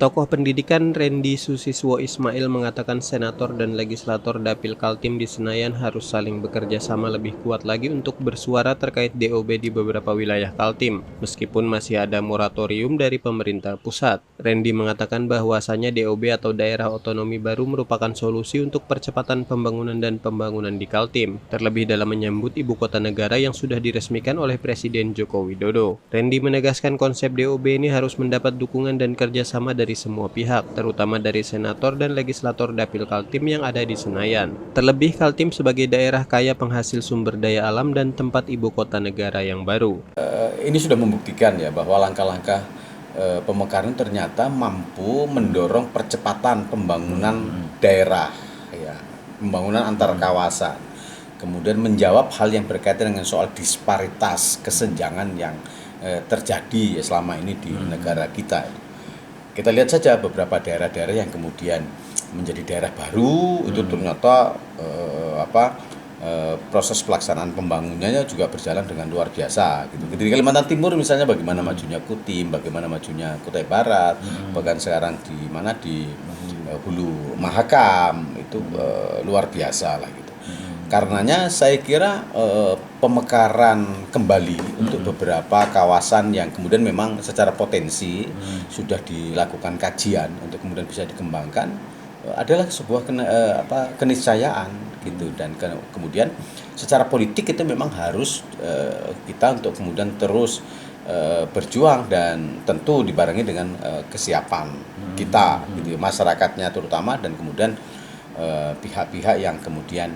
Tokoh pendidikan Rendy Susiswo Ismail mengatakan senator dan legislator Dapil Kaltim di Senayan harus saling bekerja sama lebih kuat lagi untuk bersuara terkait DOB di beberapa wilayah Kaltim, meskipun masih ada moratorium dari pemerintah pusat. Rendy mengatakan bahwasanya DOB atau daerah otonomi baru merupakan solusi untuk percepatan pembangunan dan pembangunan di Kaltim, terlebih dalam menyambut ibu kota negara yang sudah diresmikan oleh Presiden Joko Widodo. Rendy menegaskan konsep DOB ini harus mendapat dukungan dan kerjasama dari semua pihak, terutama dari senator dan legislator Dapil Kaltim yang ada di Senayan. Terlebih Kaltim sebagai daerah kaya penghasil sumber daya alam dan tempat ibu kota negara yang baru. Ini sudah membuktikan ya bahwa langkah-langkah pemekaran ternyata mampu mendorong percepatan pembangunan daerah, ya, pembangunan antar kawasan. Kemudian menjawab hal yang berkaitan dengan soal disparitas kesenjangan yang terjadi selama ini di negara kita. Kita lihat saja beberapa daerah-daerah yang kemudian menjadi daerah baru itu ternyata proses pelaksanaan pembangunannya juga berjalan dengan luar biasa gitu. Di Kalimantan Timur misalnya bagaimana majunya Kutim, bagaimana majunya Kutai Barat, bahkan sekarang di Hulu Mahakam itu luar biasa lah gitu. Karenanya saya kira pemekaran kembali untuk beberapa kawasan yang kemudian memang secara potensi sudah dilakukan kajian untuk kemudian bisa dikembangkan adalah sebuah keniscayaan gitu, dan kemudian secara politik itu memang harus kita untuk kemudian terus berjuang dan tentu dibarengi dengan kesiapan kita gitu, masyarakatnya terutama, dan kemudian pihak-pihak yang kemudian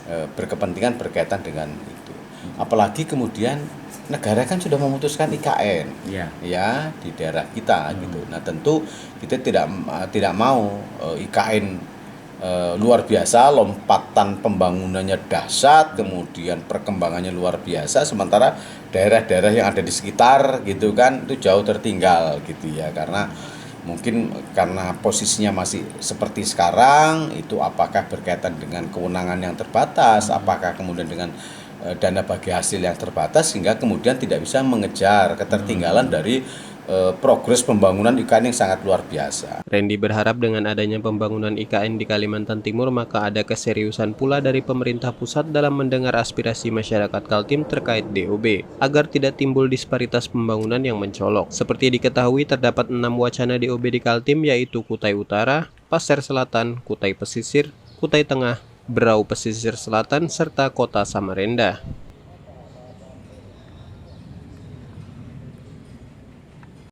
berkepentingan berkaitan dengan itu. Apalagi kemudian negara kan sudah memutuskan IKN ya di daerah kita gitu. Nah tentu kita tidak mau IKN luar biasa, lompatan pembangunannya dahsyat, kemudian perkembangannya luar biasa, sementara daerah-daerah yang ada di sekitar gitu kan itu jauh tertinggal gitu ya, karena mungkin karena posisinya masih seperti sekarang itu, apakah berkaitan dengan kewenangan yang terbatas, apakah kemudian dengan dana bagi hasil yang terbatas, sehingga kemudian tidak bisa mengejar ketertinggalan dari progres pembangunan IKN yang sangat luar biasa. Rendy berharap dengan adanya pembangunan IKN di Kalimantan Timur maka ada keseriusan pula dari pemerintah pusat dalam mendengar aspirasi masyarakat Kaltim terkait DOB, agar tidak timbul disparitas pembangunan yang mencolok. Seperti diketahui terdapat 6 wacana DOB di Kaltim, yaitu Kutai Utara, Pasir Selatan, Kutai Pesisir, Kutai Tengah, Berau Pesisir Selatan, serta Kota Samarinda.